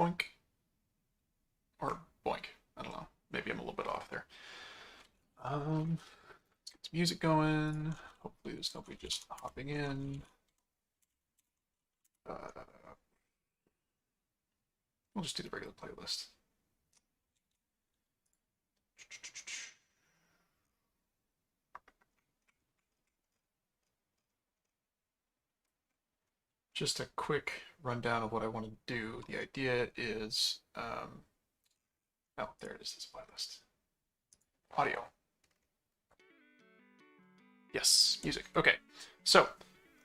Boink. Or boink. I don't know. Maybe I'm a little bit off there. Let's get some music going. Hopefully there's nobody just hopping in. We'll just do the regular playlist. Just a quick rundown of what I want to do. The idea is, oh, there it is, this playlist. Audio. Yes, music. Okay, so,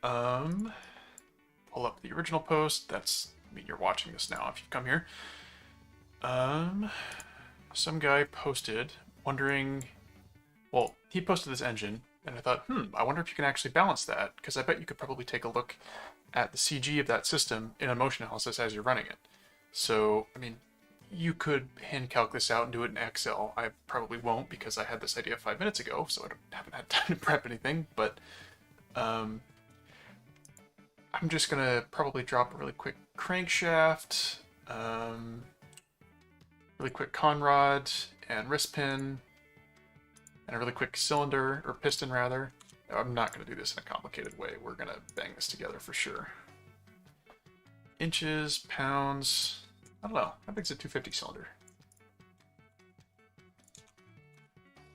pull up the original post. That's, I mean, you're watching this now if you've come here. Some guy posted wondering, well, he posted this engine, and I thought, I wonder if you can actually balance that, because I bet you could probably take a look at the CG of that system in a motion analysis as you're running it. So, I mean, you could hand calc this out and do it in Excel. I probably won't because I had this idea 5 minutes ago, so I haven't had time to prep anything, but I'm just gonna probably drop a really quick crankshaft, really quick Conrod and wrist pin, and a really quick cylinder, or piston rather. I'm not going to do this in a complicated way. We're going to bang this together for sure. Inches, pounds, I don't know. How big's a 250 cylinder?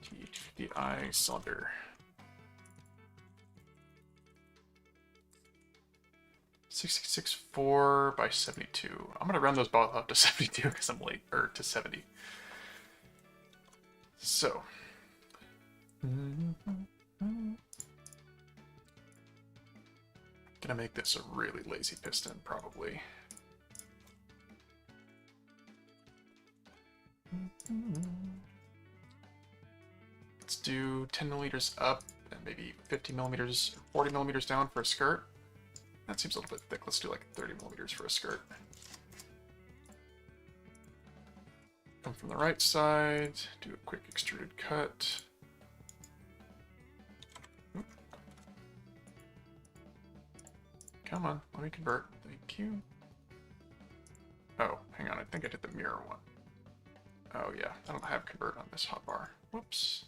T250i cylinder. 664 by 72. I'm going to run those both up to 72 because I'm late, or to 70. So. Gonna make this a really lazy piston, probably. Let's do 10 millimeters up and maybe 50 millimeters, 40 millimeters down for a skirt. That seems a little bit thick. Let's do like 30 millimeters for a skirt. Come from the right side, do a quick extruded cut. Come on, let me convert. Thank you. Oh, hang on, I think I did the mirror one. Oh yeah, I don't have convert on this hotbar. Whoops.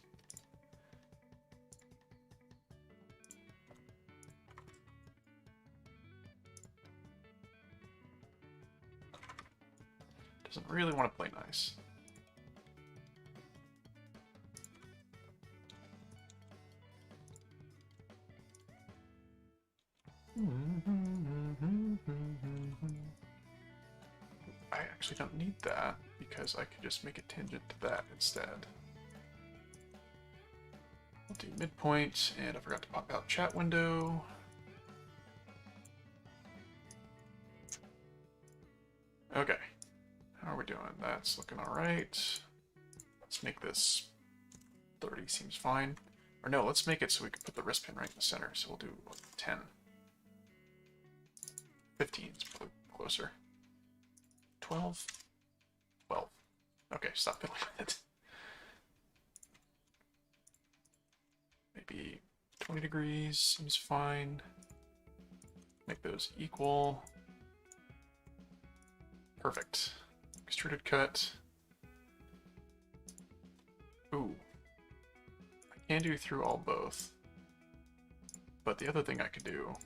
Doesn't really want to play nice. I actually don't need that because I could just make a tangent to that instead. We'll do midpoint, and I forgot to pop out chat window. Okay, how are we doing? That's looking alright. Let's make this 30 seems fine. Or no, let's make it so we can put the wrist pin right in the center. So we'll do like 10. 15 is probably closer. 12? 12. Okay, stop fiddling with it. Maybe 20 degrees seems fine. Make those equal. Perfect. Extruded cut. Ooh. I can do through all both. But the other thing I could do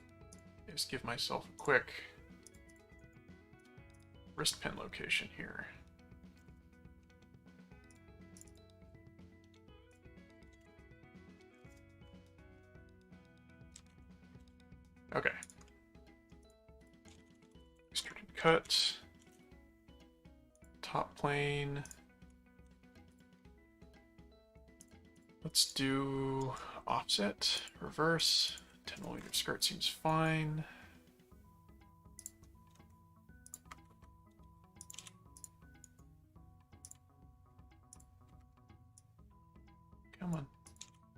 is give myself a quick wrist pin location here. Okay. Extruded cut. Top plane. Let's do offset, reverse. 10mm skirt seems fine. Come on.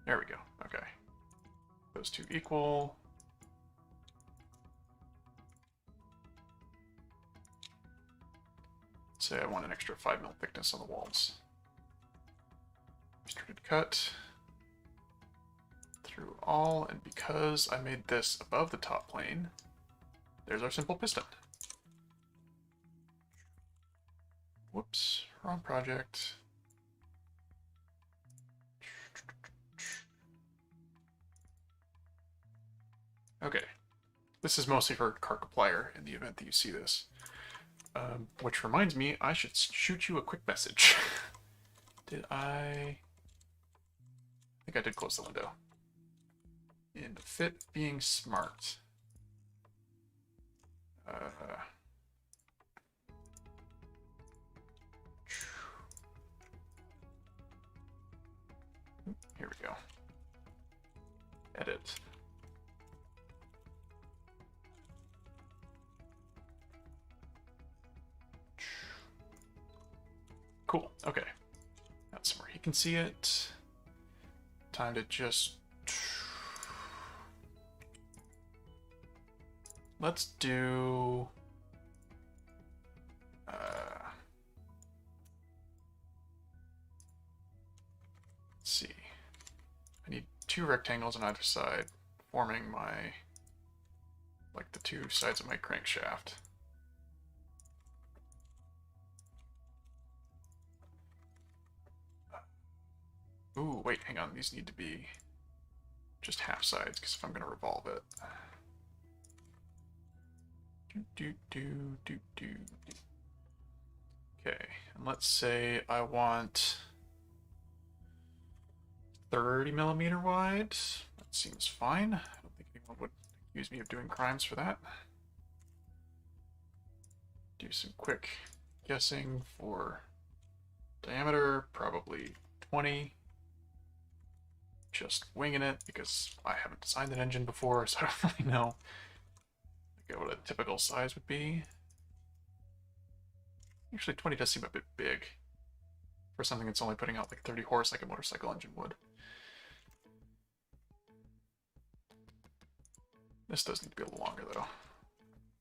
There we go. Okay. Those two equal. Let's say I want an extra 5mm thickness on the walls. Extruded cut. Through all, and because I made this above the top plane, there's our simple piston. Whoops, wrong project. Okay, this is mostly for Carcaplier in the event that you see this. Which reminds me, I should shoot you a quick message. Did I think I did close the window. In fit being smart. Here we go. Edit. Cool. Okay. That's where he can see it. Time to just... Let's do... let's see. I need 2 rectangles on either side, forming my... like the 2 sides of my crankshaft. Ooh, wait, hang on. These need to be just half sides, because if I'm going to revolve it... Okay, and let's say I want 30mm wide. That seems fine. I don't think anyone would accuse me of doing crimes for that. Do some quick guessing for diameter, probably 20. Just winging it because I haven't designed an engine before, so I don't really know what a typical size would be. Actually, 20 does seem a bit big for something that's only putting out like 30 horse like a motorcycle engine would. This does need to be a little longer though.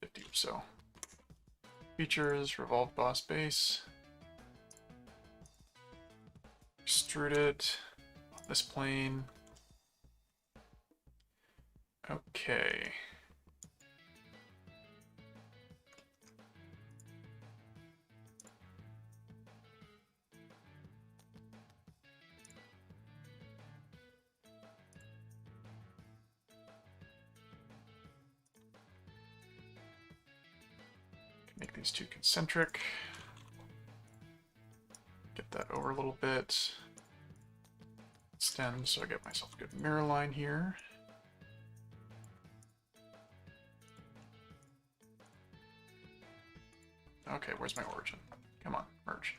50 or so. Features, revolved boss base. Extrude it on this plane. Okay. Make these 2 concentric. Get that over a little bit. Extend so I get myself a good mirror line here. Okay, where's my origin? Come on, merge.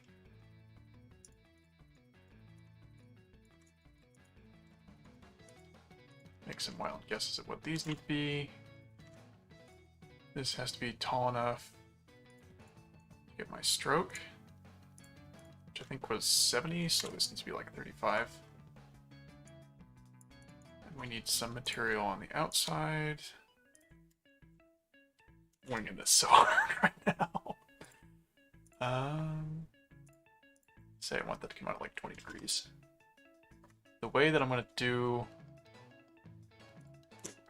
Make some wild guesses at what these need to be. This has to be tall enough. Get my stroke, which I think was 70, so this needs to be like 35. And we need some material on the outside. I'm winging this so hard right now. Say I want that to come out at like 20 degrees. The way that I'm going to do...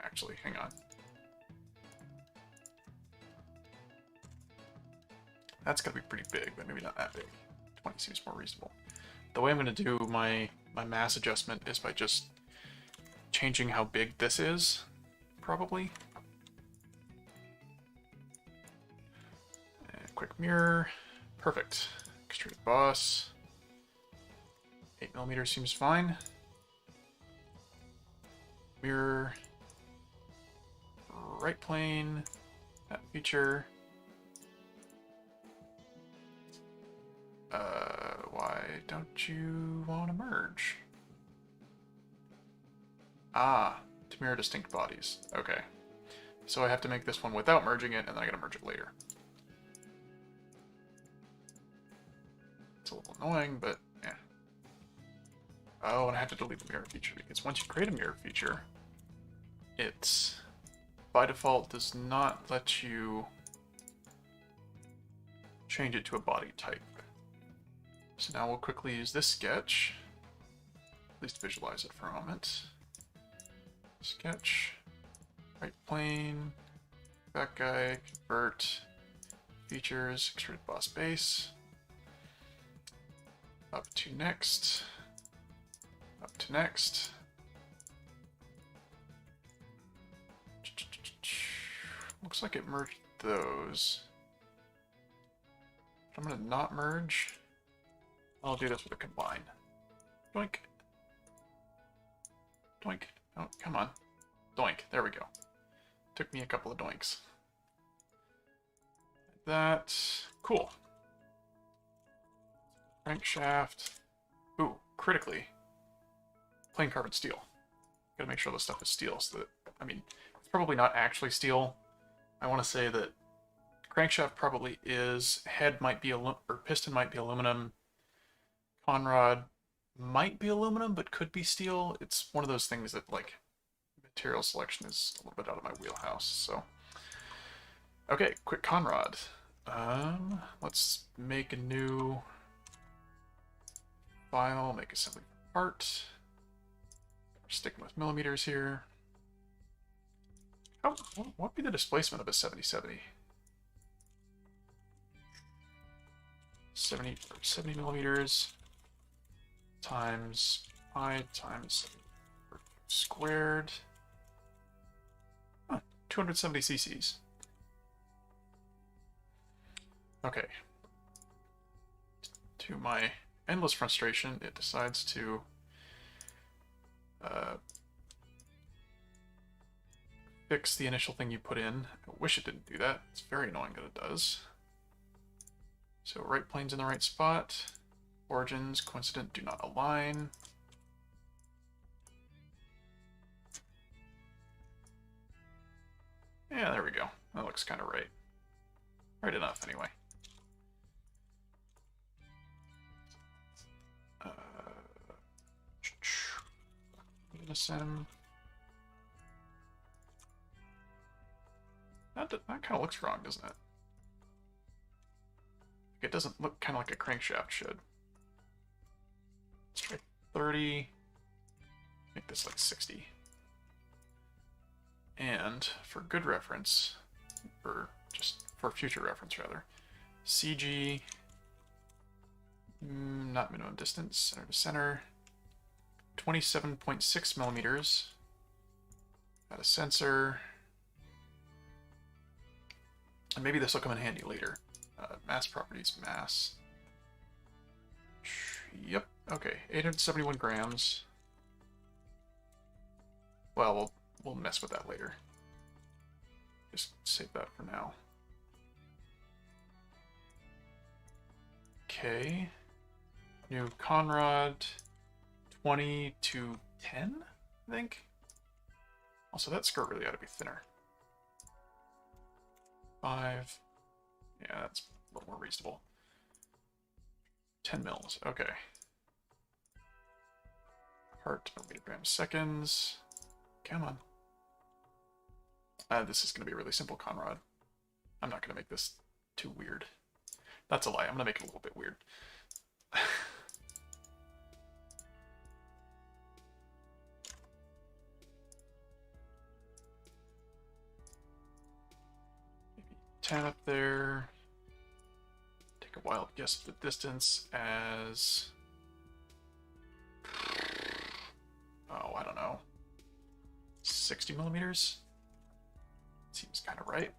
Actually, hang on. That's going to be pretty big, but maybe not that big. 20 seems more reasonable. The way I'm going to do my mass adjustment is by just changing how big this is, probably. And quick mirror. Perfect. Extrude boss. 8mm seems fine. Mirror. Right plane. That feature. Why don't you want to merge? Ah, to mirror distinct bodies. Okay. So I have to make this one without merging it, and then I gotta merge it later. It's a little annoying, but yeah. Oh, and I have to delete the mirror feature, because once you create a mirror feature, it, by default, does not let you change it to a body type. So now we'll quickly use this sketch, at least visualize it for a moment. Sketch, right plane, back guy, convert, features, extrude boss base. Up to next. Up to next. Looks like it merged those. I'm gonna not merge. I'll do this with a combine. Doink. Doink. Oh, come on. Doink. There we go. Took me a couple of doinks. That. Cool. Crankshaft. Ooh, critically. Plain carbon steel. Gotta make sure this stuff is steel so that, I mean, it's probably not actually steel. I want to say that crankshaft probably is, head might be or piston might be aluminum, Conrod might be aluminum but could be steel. It's one of those things that, like, material selection is a little bit out of my wheelhouse. So okay, quick Conrod. Let's make a new file, make assembly part. Sticking with millimeters here. Oh, what would be the displacement of a 7070? 70 millimeters times pi times squared. Huh, 270 cc's. Okay. To my endless frustration, it decides to fix the initial thing you put in. I wish it didn't do that. It's very annoying that it does. So right plane's in the right spot. Origins, coincident, do not align. Yeah, there we go. That looks kind of right. Right enough, anyway. Unison. That kind of looks wrong, doesn't it? It doesn't look kind of like a crankshaft should. Let's try 30. Make this like 60. And for good reference, or just for future reference rather, CG, not minimum distance, center to center, 27.6 millimeters. Add a sensor. And maybe this will come in handy later. Mass properties, mass. Yep, okay, 871 grams. Well, we'll mess with that later. Just save that for now. Okay. New Conrod, 20 to 10, I think. Also, that skirt really ought to be thinner. 5. Yeah, that's a little more reasonable. 10 mils, okay. Part per meter seconds. Come on. This is going to be a really simple Conrod. I'm not going to make this too weird. That's a lie. I'm going to make it a little bit weird. Maybe 10 up there. Take a wild guess at the distance as... oh, I don't know. 60 millimeters? Seems kind of right.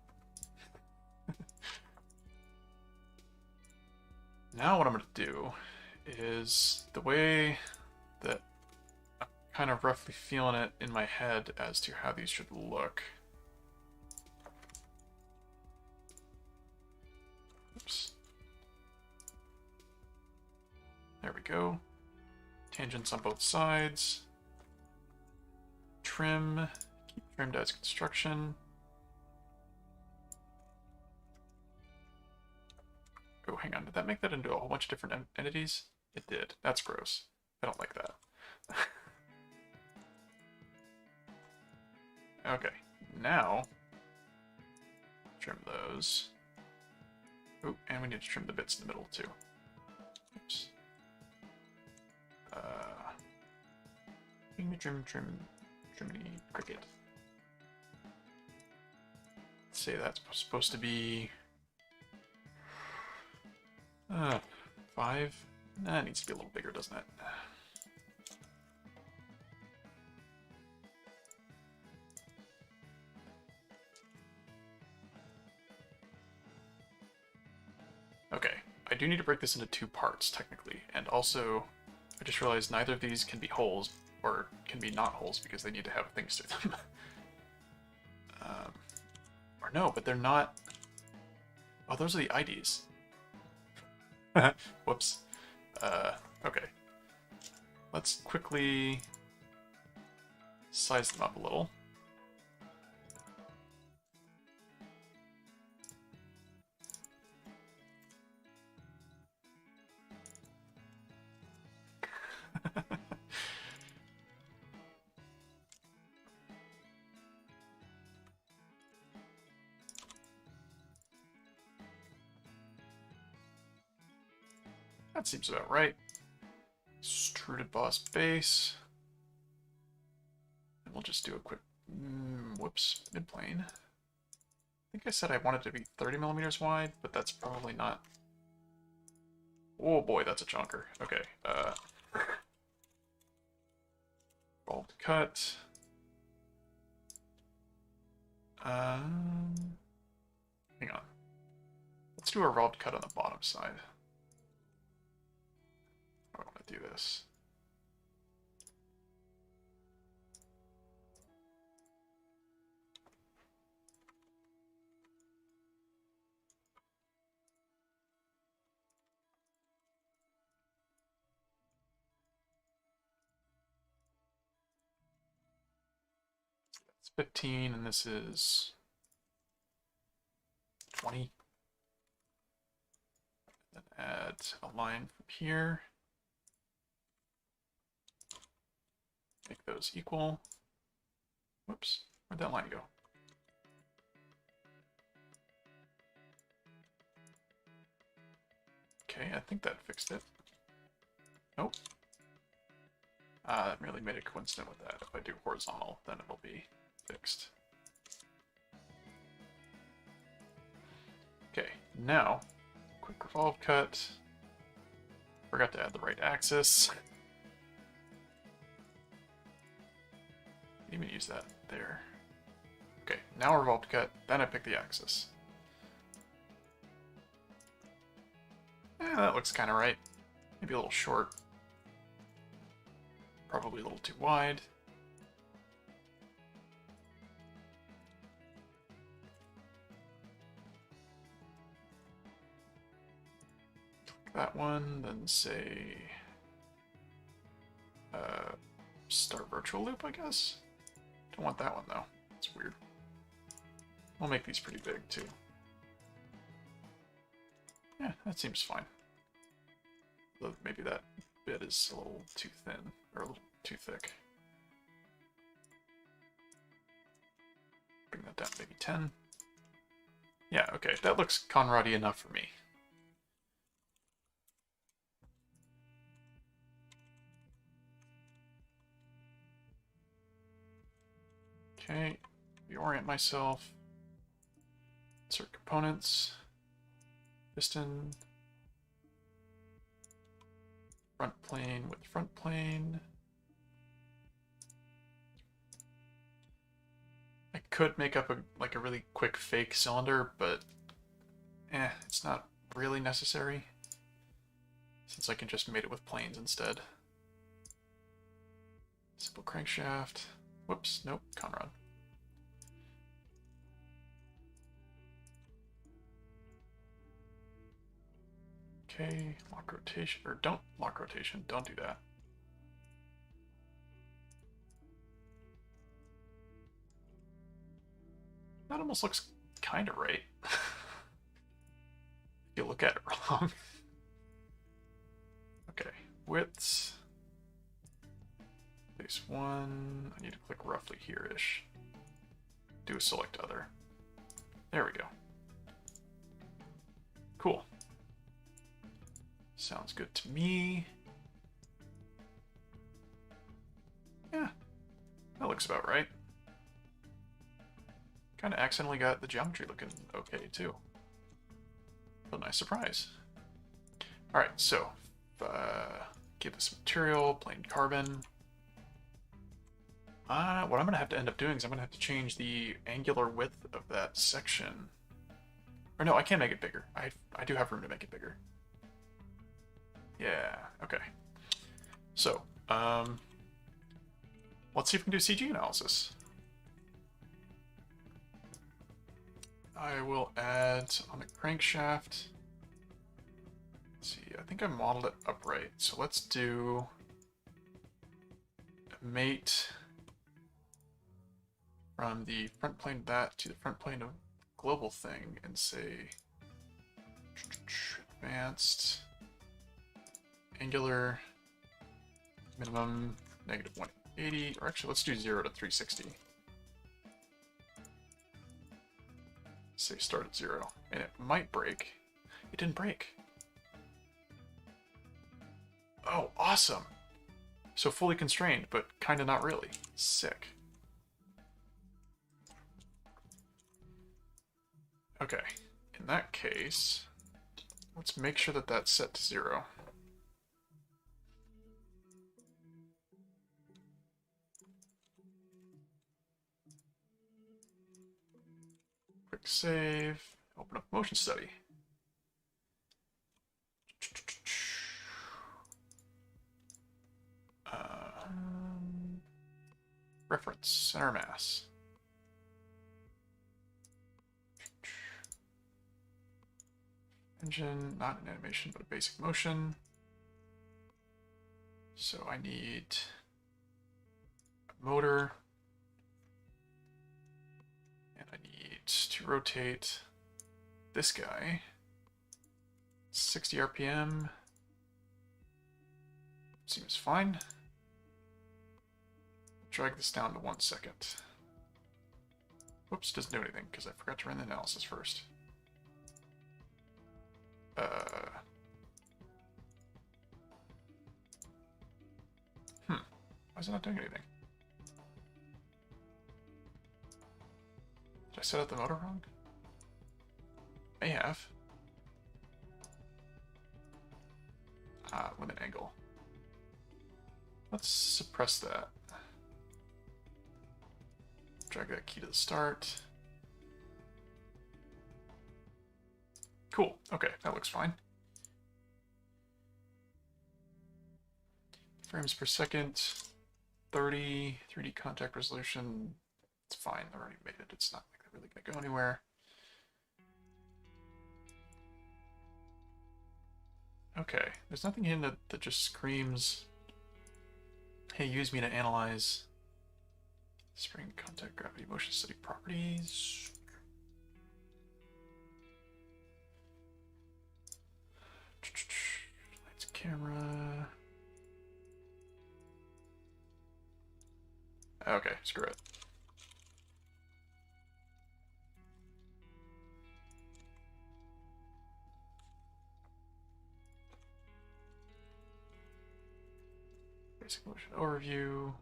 Now what I'm going to do is the way that I'm kind of roughly feeling it in my head as to how these should look. Oops. There we go. Tangents on both sides. Trim. Keep trimmed as construction. Oh, hang on. Did that make that into a whole bunch of different entities? It did. That's gross. I don't like that. Okay. Now, trim those. Oh, and we need to trim the bits in the middle too. Oops. Trimmy cricket. Let's say that's supposed to be 5 Nah, it needs to be a little bigger, doesn't it? Okay, I do need to break this into 2 parts, technically, and also, I just realized neither of these can be holes, or can be not holes, because they need to have things through them. Or no, but they're not... Oh, those are the IDs. Whoops. Okay. Let's quickly size them up a little. That seems about right. Extruded boss base. And we'll just do a quick, whoops, mid-plane. I think I said I wanted to be 30 millimeters wide, but that's probably not. Oh boy, that's a chunker. Okay, bolt cut. Hang on. Let's do a rolled cut on the bottom side. I want to do this. It's 15, and this is 20. Then add a line from here. Make those equal. Whoops, where'd that line go? Okay, I think that fixed it. Nope. That merely made it coincident with that. If I do horizontal, then it'll be fixed. Okay, now, quick revolve cut. Forgot to add the right axis. Even use that there. Okay, now revolved cut, then I pick the axis. That looks kind of right. Maybe a little short. Probably a little too wide. That one, then say start virtual loop, I guess. Don't want that one though. It's weird. We'll make these pretty big too. Yeah, that seems fine. Though maybe that bit is a little too thin, or a little too thick. Bring that down to maybe 10. Yeah, okay, that looks Conrod-y enough for me. Okay, reorient myself. Insert components. Piston. Front plane with front plane. I could make up a really quick fake cylinder, but it's not really necessary since I can just mate it with planes instead. Simple crankshaft. Whoops, nope, Conrod. Okay, lock rotation, or don't lock rotation, don't do that. That almost looks kind of right. If you look at it wrong. Okay, widths. Base 1, I need to click roughly here-ish. Do a select other. There we go. Cool. Sounds good to me. Yeah, that looks about right. Kind of accidentally got the geometry looking okay too. A nice surprise. Alright, so give this material, plain carbon. What I'm going to have to end up doing is I'm going to have to change the angular width of that section. Or no, I can make it bigger. I do have room to make it bigger. Yeah, okay. So, let's see if we can do CG analysis. I will add on the crankshaft. Let's see, I think I modeled it upright. So let's do a mate from the front plane of that to the front plane of global thing and say advanced angular minimum negative 180, or actually let's do 0 to 360. Say start at 0, and it might break. It didn't break. Oh, awesome. So fully constrained, but kind of not really. Sick. Okay, in that case, let's make sure that that's set to 0. Quick save, open up motion study. Reference, center mass. Engine, not an animation, but a basic motion. So I need a motor. And I need to rotate this guy. 60 RPM. Seems fine. Drag this down to 1 second. Whoops, doesn't do anything because I forgot to run the analysis first. Why is it not doing anything? Did I set up the motor wrong? May have. Limit angle. Let's suppress that. Drag that key to the start. Cool. Okay, that looks fine. Frames per second, 30, 3D contact resolution. It's fine. I already made it. It's not like they're really going to go anywhere. Okay, there's nothing in that just screams, hey, use me to analyze spring contact gravity motion study properties. Lights, camera. Okay, screw it. Basic motion overview.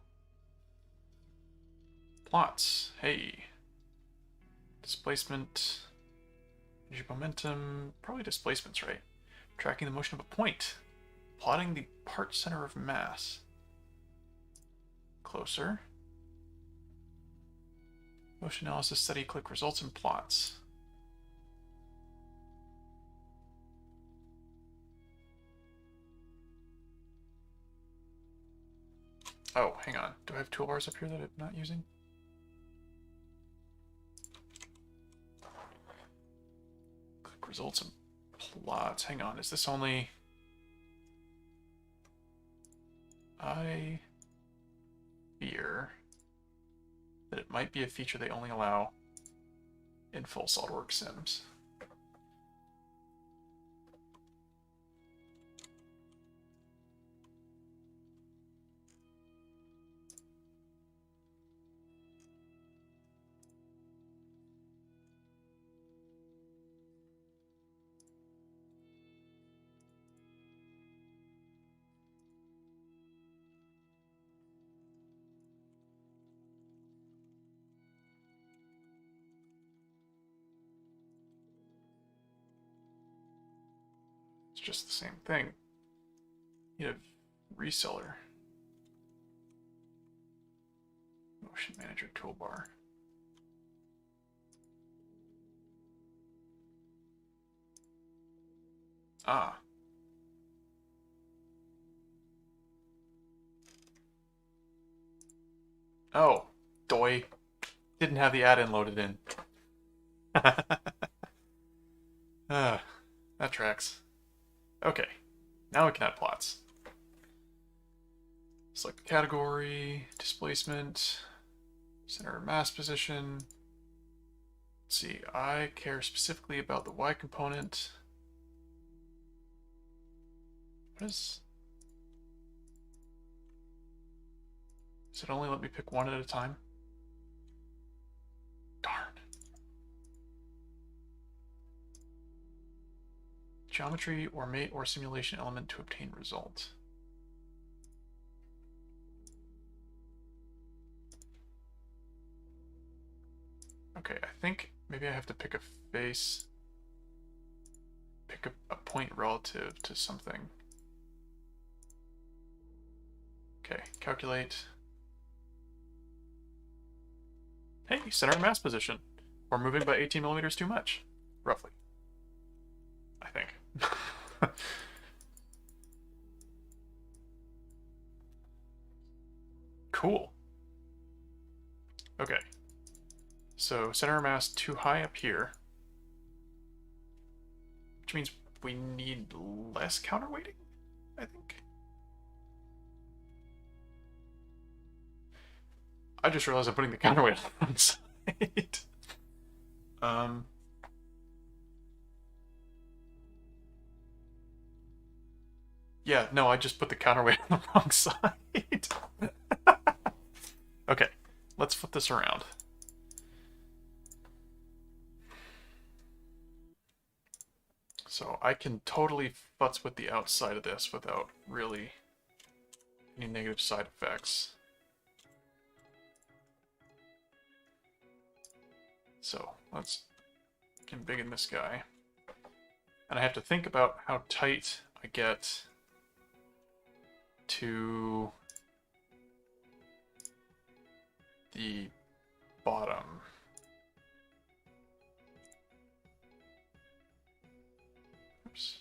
Plots. Hey. Displacement. Energy momentum. Probably displacement's right. Tracking the motion of a point. Plotting the part center of mass. Closer. Motion analysis study. Click results and plots. Oh, hang on. Do I have toolbars up here that I'm not using? Click results and plots. Hang on. Is this only... I fear that it might be a feature they only allow in full Solidworks sims. It's just the same thing. Need a reseller. Motion Manager toolbar. Ah. Oh, doy. Didn't have the add-in loaded in. That tracks. Okay, now we can add plots. Select category, displacement, center of mass position. Let's see, I care specifically about the Y component. What is... Does it only let me pick one at a time? Darn. Geometry or mate or simulation element to obtain result. Okay, I think maybe I have to pick a face, pick a point relative to something. Okay, calculate. Hey, center of mass position. We're moving by 18 millimeters too much, roughly. I think. Cool. Okay. So center of mass too high up here, which means we need less counterweighting, I think. I just realized I'm putting the counterweight on one side. Yeah, no, I just put the counterweight on the wrong side. Okay, let's flip this around. So I can totally futz with the outside of this without really any negative side effects. So let's embiggen this guy. And I have to think about how tight I get to the bottom. Oops.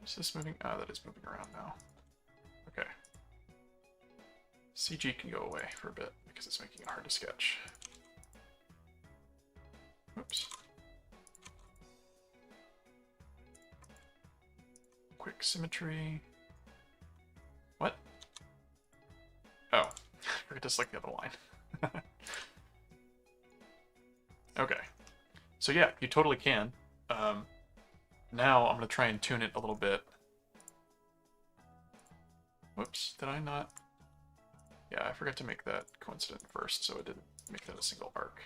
Is this moving? Ah, that is moving around now. Okay. CG can go away for a bit because it's making it hard to sketch. Oops. Quick symmetry. What? Oh, I forgot to select the other line. Okay. So yeah, you totally can. Now I'm going to try and tune it a little bit. Whoops, did I not? Yeah, I forgot to make that coincident first, so it didn't make that a single arc.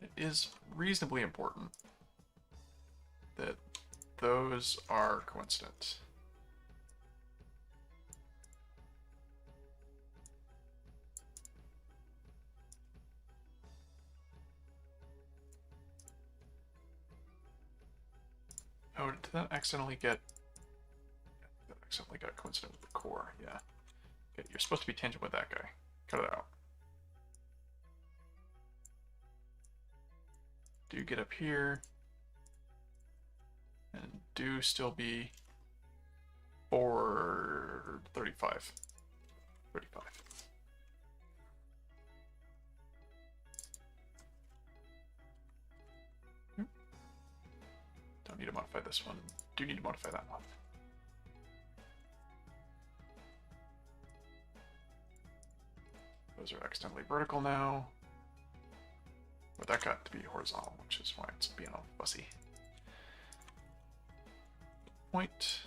It is reasonably important that those are coincident. Oh, did that accidentally get... That accidentally got coincident with the core, yeah. Okay, you're supposed to be tangent with that guy. Cut it out. Do get up here. And do still be 435. 35. Don't need to modify this one. Do need to modify that one. Those are accidentally vertical now. But that got to be horizontal, which is why it's being all fussy. Point.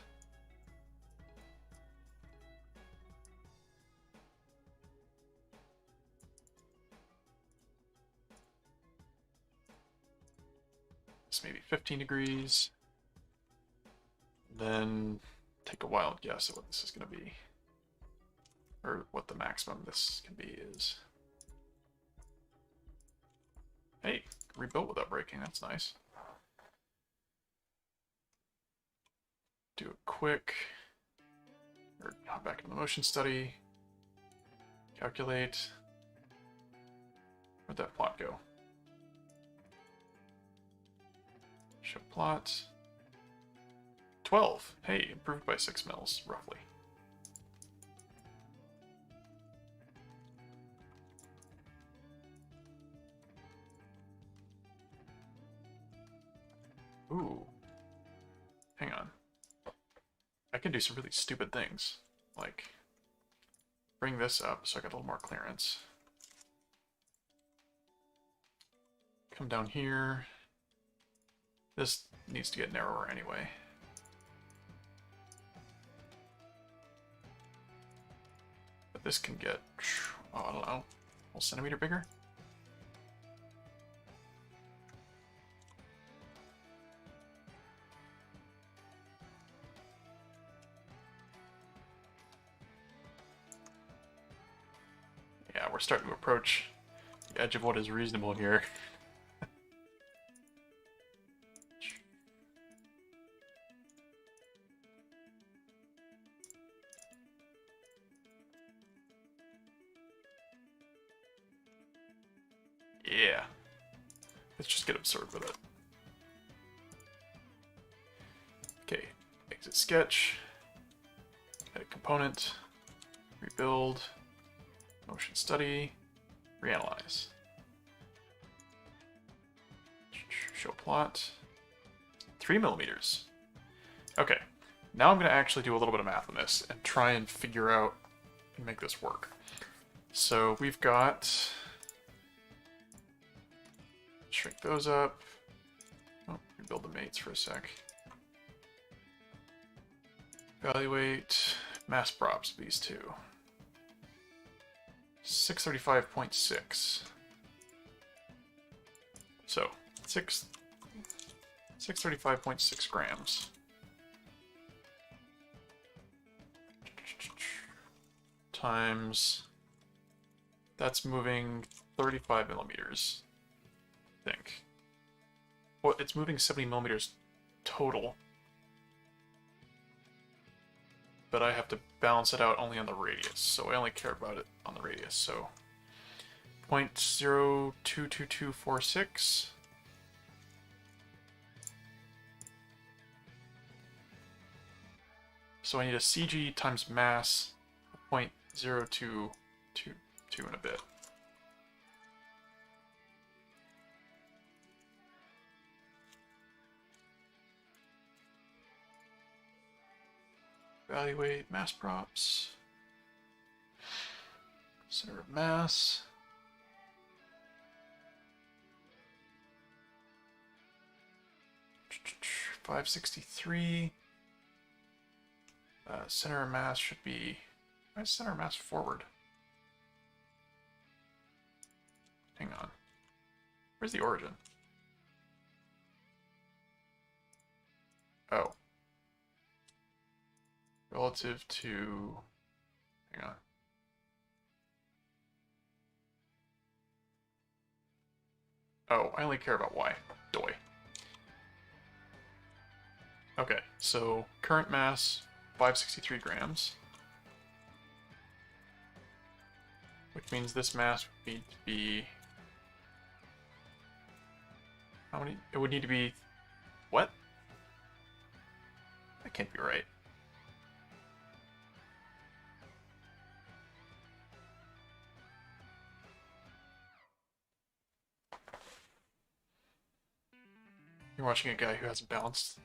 This may be 15 degrees. then take a wild guess at what this is going to be. Or what the maximum this can be is. Hey, rebuilt without breaking, that's nice. Do a quick, or hop back into the motion study, calculate. Where'd that plot go? Show plot. 12. Hey, improved by 6 mils, roughly. Ooh. Hang on. I can do some really stupid things. Like, bring this up so I get a little more clearance. Come down here. This needs to get narrower anyway. But this can get, oh, I don't know, a whole centimeter bigger? Yeah, we're starting to approach the edge of what is reasonable here. Yeah. Let's just get absorbed with it. Okay, exit sketch, edit component, rebuild, motion study, reanalyze. Show plot. 3 millimeters. Okay, now I'm going to actually do a little bit of math on this and try and figure out and make this work. So we've got, shrink those up. Oh, rebuild the mates for a sec. Evaluate mass props, these two. 635.6. So, 635.6 grams. Times, that's moving 35 millimeters, I think. Well, it's moving 70 millimeters total. But I have to balance it out only on the radius, so I only care about it on the radius, so 0.022246. So I need a CG times mass of 0.0222 and a bit. Evaluate mass props. Center of mass. .563. Center of mass should be. Why is center of mass forward? Hang on. Where's the origin? Oh. Relative to, hang on. Oh, I only care about Y. Doy. Okay, so current mass, 563 grams. Which means this mass would need to be, how many? It would need to be, what? That can't be right. You're watching a guy who hasn't balanced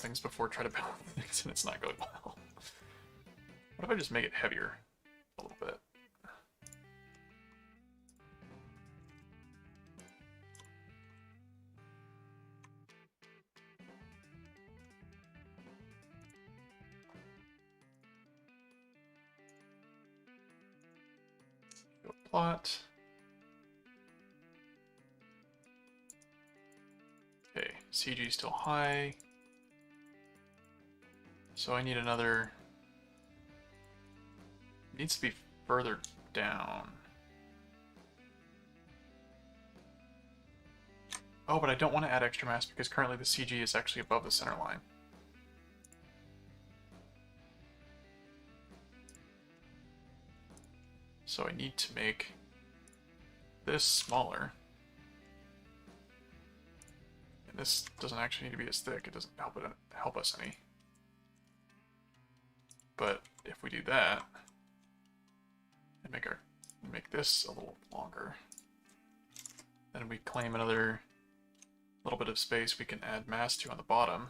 things before try to balance things and it's not going well. What if I just make it heavier a little bit? Go plot. Okay, CG still high. So I need another... It needs to be further down. Oh, but I don't want to add extra mass because currently the CG is actually above the center line. So I need to make this smaller. And this doesn't actually need to be as thick. It doesn't help us any. But if we do that and make this a little longer, then we claim another little bit of space we can add mass to on the bottom.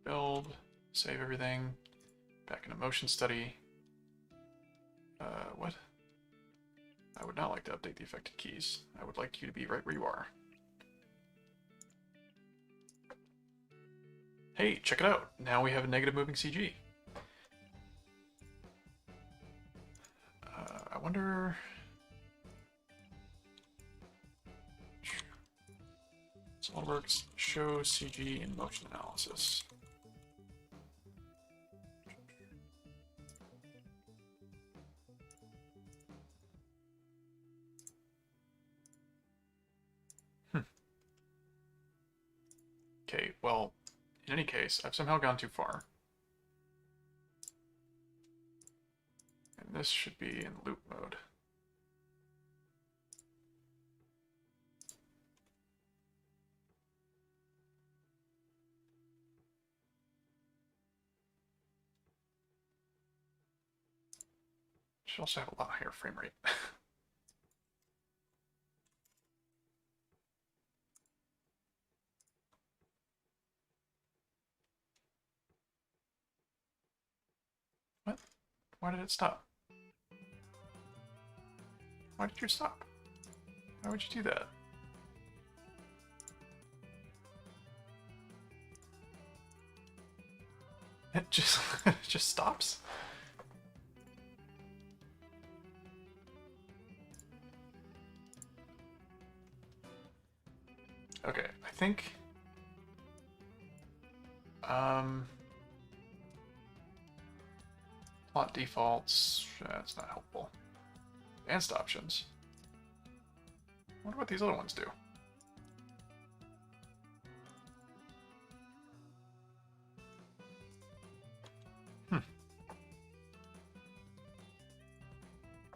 Build, save everything, back into motion study. What? I would not like to update the affected keys. I would like you to be right where you are. Hey, check it out. Now we have a negative moving CG. I wonder... Solidworks, show CG in motion analysis. Okay, well, in any case, I've somehow gone too far. And this should be in loop mode. Should also have a lot higher frame rate. What? Why did it stop? Why did you stop? Why would you do that? It just it just stops? Okay, I think plot defaults, that's not helpful. Advanced options. I wonder what these other ones do.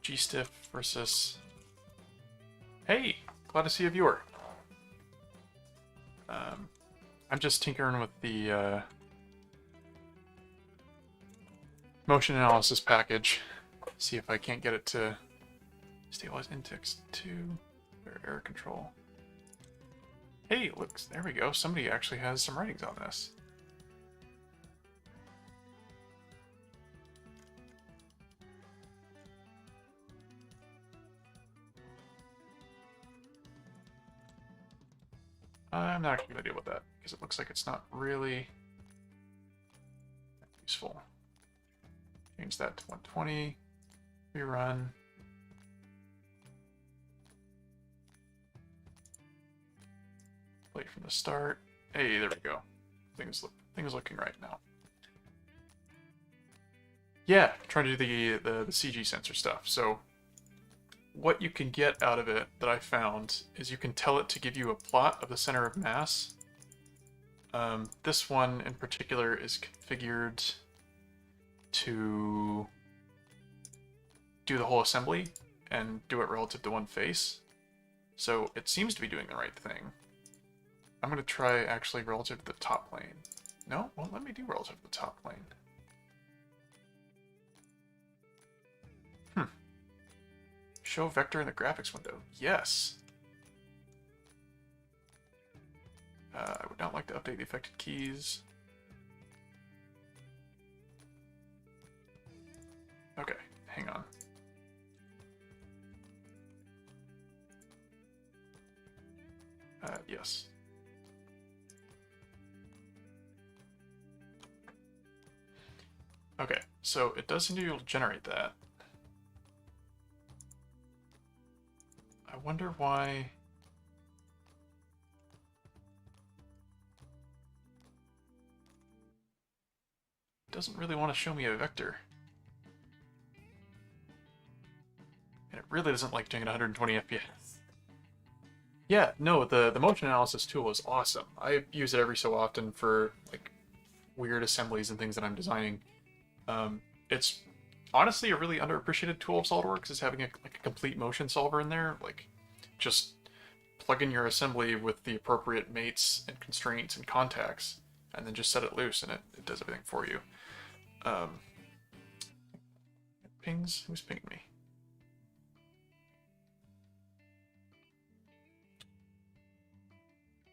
G-stiff versus... Hey! Glad to see a viewer. I'm just tinkering with the motion analysis package. See if I can't get it to stabilize index 2 or error control. Hey, looks, there we go. Somebody actually has some writings on this. I'm not actually going to deal with that, because it looks like it's not really useful. Change that to 120, rerun. Play from the start. Hey, there we go. Things looking right now. Yeah, trying to do the CG sensor stuff. So what you can get out of it that I found is you can tell it to give you a plot of the center of mass. This one in particular is configured to do the whole assembly and do it relative to one face. So it seems to be doing the right thing. I'm going to try actually relative to the top plane. No? Well, let me do relative to the top plane. Show vector in the graphics window. Yes. I would not like to update the affected keys. Okay, hang on. Yes. Okay, so it does seem to be able to generate that. I wonder why... It doesn't really want to show me a vector. And it really doesn't like doing it 120 FPS. Yeah, no, the motion analysis tool is awesome. I use it every so often for like weird assemblies and things that I'm designing. It's honestly a really underappreciated tool of SolidWorks is having like a complete motion solver in there. Like, just plug in your assembly with the appropriate mates and constraints and contacts, and then just set it loose, and it does everything for you. Pings? Who's pinged me?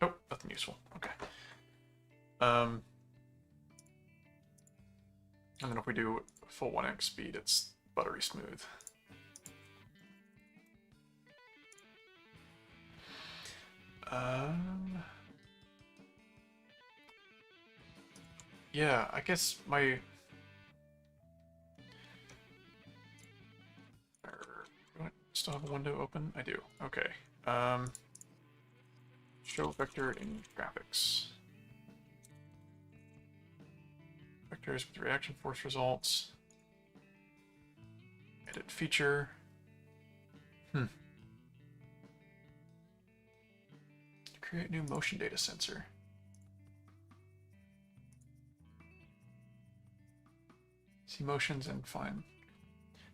Oh, nothing useful. Okay. And then if we do full 1x speed, it's buttery smooth. Yeah, I guess my... Do I still have a window open? I do. Okay. Show vector in graphics. Vectors with reaction force results. Edit feature. Create new motion data sensor. See motions and find.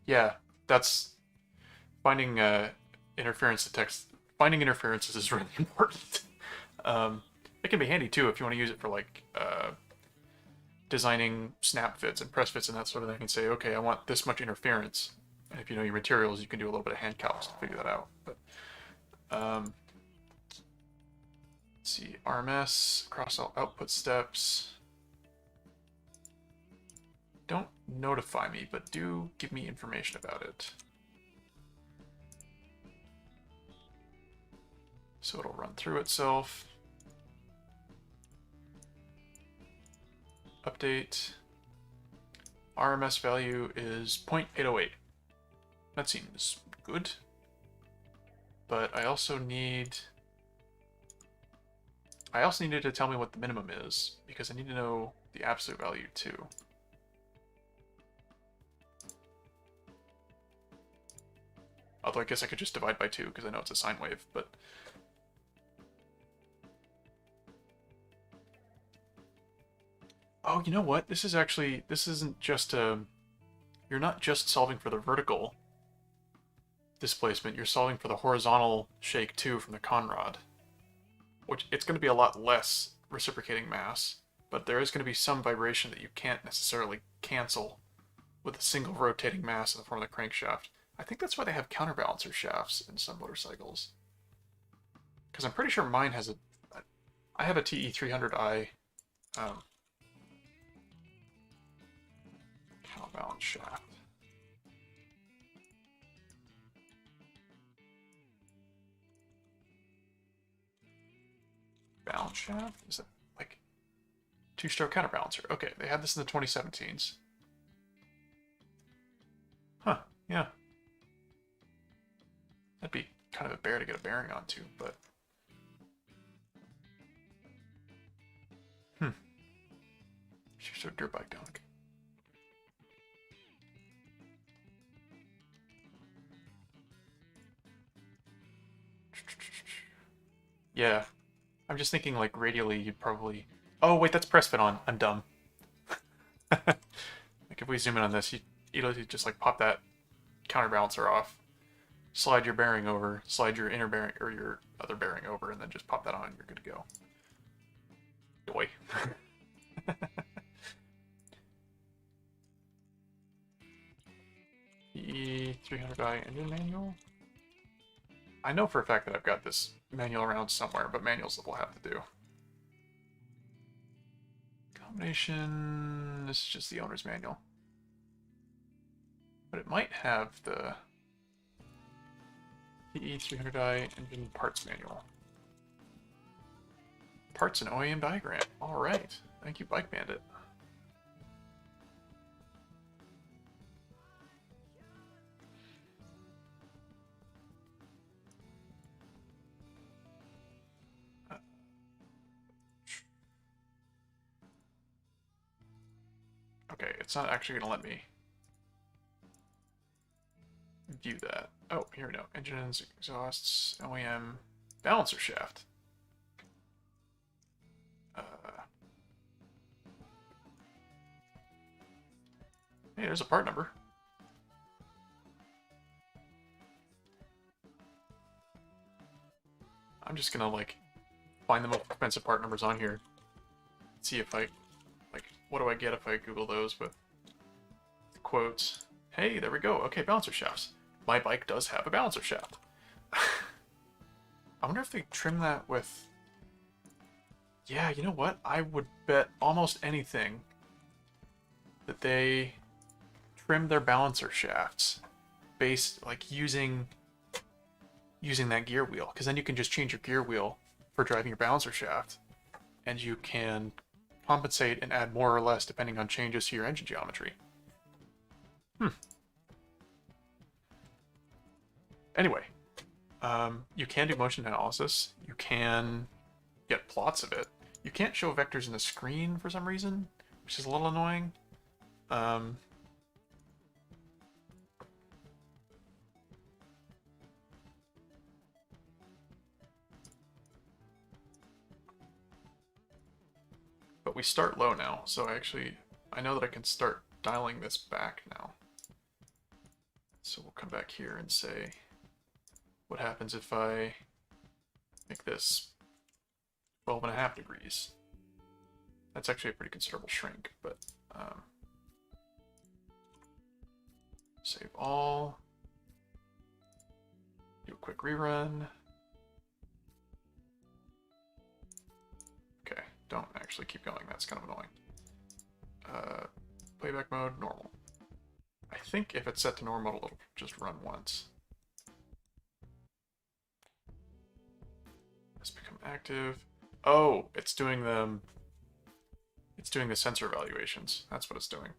Yeah, that's finding interference detects. Finding interferences is really important. It can be handy too if you want to use it for like designing snap fits and press fits and that sort of thing, and say, okay, I want this much interference. And if you know your materials, you can do a little bit of hand calcs to figure that out. But let's see, RMS across all output steps. Don't notify me, but do give me information about it. So it'll run through itself. Update. RMS value is 0.808. That seems good. But I also need... needed to tell me what the minimum is, because I need to know the absolute value too. Although I guess I could just divide by 2, because I know it's a sine wave, but... Oh, you know what? This isn't just a... You're not just solving for the vertical displacement, you're solving for the horizontal shake too from the Conrod. Which, it's going to be a lot less reciprocating mass, but there is going to be some vibration that you can't necessarily cancel with a single rotating mass in the form of the crankshaft. I think that's why they have counterbalancer shafts in some motorcycles. Because I'm pretty sure mine has a... I have a TE300i counterbalance shaft. Balance shaft? Is it like two-stroke counterbalancer? Okay, they had this in the 2017s. Huh, yeah. That'd be kind of a bear to get a bearing onto, but... She's a dirt bike dog. Yeah. I'm just thinking, like, radially, you'd probably... Oh, wait, that's press fit on. I'm dumb. Like, if we zoom in on this, you just, like, pop that counterbalancer off, slide your bearing over, slide your inner bearing, or your other bearing over, and then just pop that on, and you're good to go. Boy. E300i engine manual? I know for a fact that I've got this manual around somewhere, but manuals that we'll have to do. Combination... This is just the owner's manual. But it might have the E300i engine parts manual. Parts and OEM diagram. Alright. Thank you, Bike Bandit. it's not actually going to let me view that. Oh, here we go. Engines, exhausts, OEM, balancer shaft. Hey, there's a part number. I'm just gonna, like, find the most expensive part numbers on here. See if I, like, what do I get if I Google those with quotes? Hey, there we go. Okay, balancer shafts. My bike does have a balancer shaft. I wonder if they trim that with... Yeah, you know what? I would bet almost anything that they trim their balancer shafts based, like, using that gear wheel, because then you can just change your gear wheel for driving your balancer shaft, and you can compensate and add more or less depending on changes to your engine geometry. Anyway, you can do motion analysis. You can get plots of it. You can't show vectors in the screen for some reason, which is a little annoying. But we start low now, so I know that I can start dialing this back now. So we'll come back here and say, what happens if I make this 12.5 degrees? That's actually a pretty considerable shrink, but save all, do a quick rerun. Okay, don't actually keep going, that's kind of annoying. Playback mode, normal. I think if it's set to normal, it'll just run once. Let's become active. Oh, it's doing the sensor evaluations. That's what it's doing.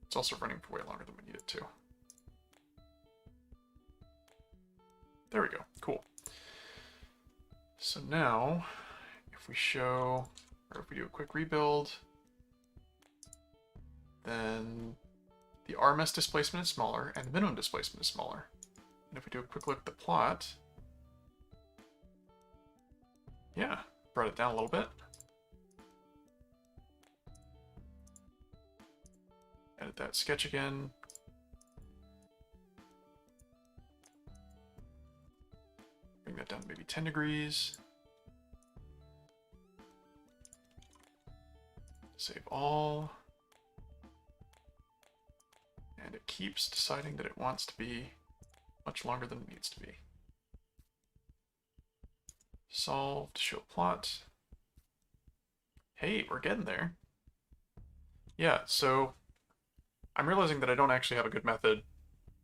It's also running for way longer than we need it to. There we go. Cool. So now, if we show, or if we do a quick rebuild, then the RMS displacement is smaller and the minimum displacement is smaller. And if we do a quick look at the plot, yeah, brought it down a little bit. Edit that sketch again. Bring that down to maybe 10 degrees. Save all. And it keeps deciding that it wants to be much longer than it needs to be. Solve to show plot. Hey, we're getting there. Yeah, so I'm realizing that I don't actually have a good method.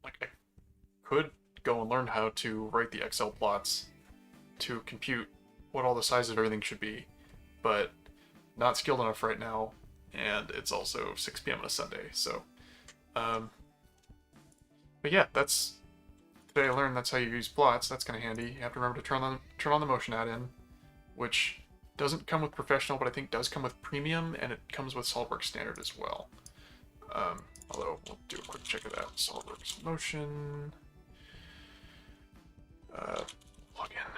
Like, I could go and learn how to write the Excel plots to compute what all the sizes of everything should be, but not skilled enough right now, and it's also 6 p.m. on a Sunday, so... but yeah, today I learned that's how you use plots. That's kind of handy. You have to remember to turn on the motion add-in, which doesn't come with professional, but I think does come with premium, and it comes with Solidworks standard as well. Although we'll do a quick check of that. Solidworks motion plugin.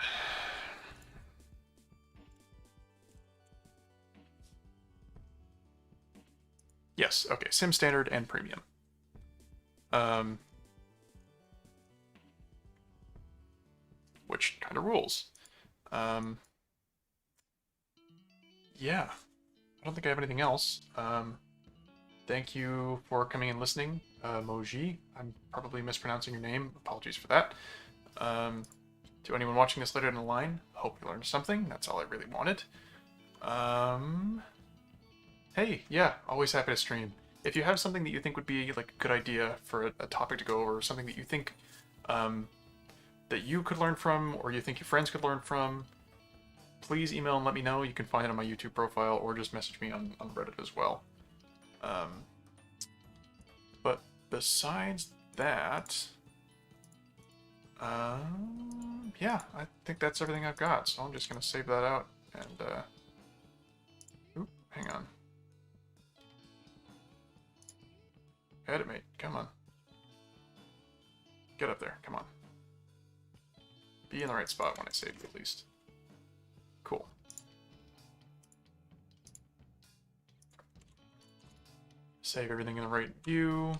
Yes. Okay. Sim standard and premium. Which kind of rules. Yeah, I don't think I have anything else. Thank you for coming and listening, Moji. I'm probably mispronouncing your name. Apologies for that. To anyone watching this later in the line, hope you learned something. That's all I really wanted. Hey, yeah, always happy to stream. If you have something that you think would be like a good idea for a topic to go over, something that you think that you could learn from, or you think your friends could learn from, please email and let me know. You can find it on my YouTube profile, or just message me on Reddit as well. But besides that, yeah, I think that's everything I've got. So I'm just gonna save that out and, oop, hang on. Edit mate, come on. Get up there, come on. Be in the right spot when I save you, at least. Cool. Save everything in the right view.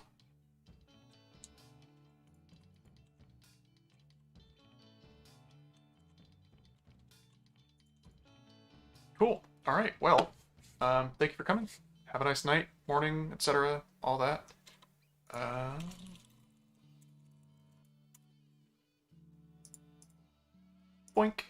Cool. All right. Well, thank you for coming. Have a nice night, morning, etc. All that. Boink.